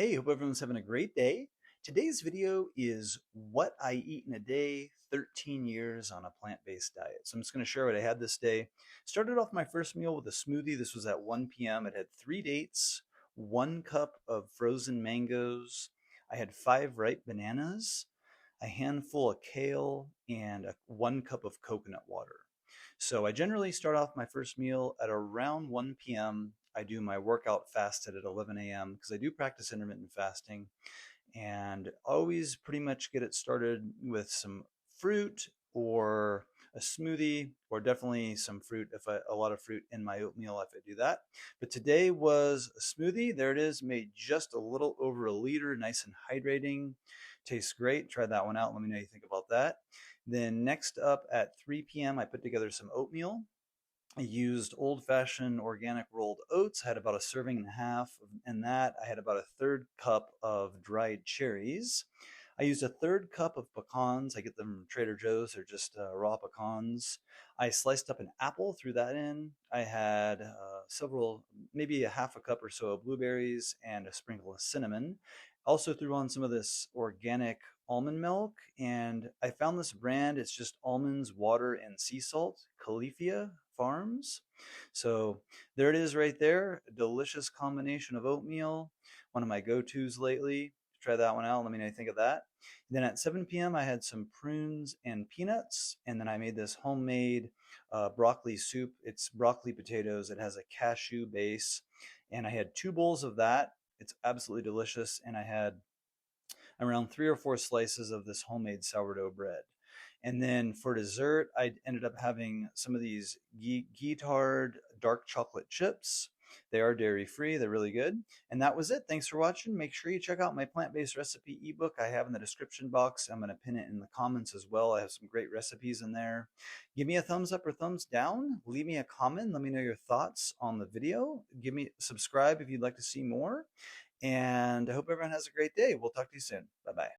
Hey, hope everyone's having a great day. Today's video is what I eat in a day, 13 years on a plant-based diet. So I'm just going to share what I had this day. Started off my first meal with a smoothie. This was at 1 p.m. It had 3 dates, 1 cup of frozen mangoes. I had 5 ripe bananas, a handful of kale, and 1 cup of coconut water. So I generally start off my first meal at around 1 p.m. I do my workout fasted at 11 a.m. because I do practice intermittent fasting and always pretty much get it started with some fruit or a smoothie or definitely some fruit a lot of fruit in my oatmeal if I do that. But today was a smoothie. There it is, made just a little over a liter, nice and hydrating. Tastes great. Try that one out. Let me know what you think about that. Then next up at 3 p.m. I put together some oatmeal. I used old-fashioned organic rolled oats. I had about a serving and a half in that. I had about a third cup of dried cherries. I used a third cup of pecans. I get them from Trader Joe's. They're just raw pecans. I sliced up an apple, threw that in. I had several, maybe a half a cup or so of blueberries and a sprinkle of cinnamon. Also threw on some of this organic almond milk, and I found this brand. It's just almonds, water, and sea salt, Califia Farms. So there it is right there. A delicious combination of oatmeal, one of my go-tos lately. Try that one out. Let me know what you think of that. Then at 7 p.m., I had some prunes and peanuts, and then I made this homemade broccoli soup. It's broccoli potatoes. It has a cashew base, and I had 2 bowls of that. It's absolutely delicious, and I had around 3 or 4 slices of this homemade sourdough bread. And then for dessert, I ended up having some of these Guittard dark chocolate chips. They are dairy free, they're really good. And that was it. Thanks for watching. Make sure you check out my plant-based recipe ebook I have in the description box. I'm going to pin it in the comments as well. I have some great recipes in there. Give me a thumbs up or thumbs down. Leave me a comment. Let me know your thoughts on the video. Give me subscribe if you'd like to see more. And I hope everyone has a great day. We'll talk to you soon. Bye bye.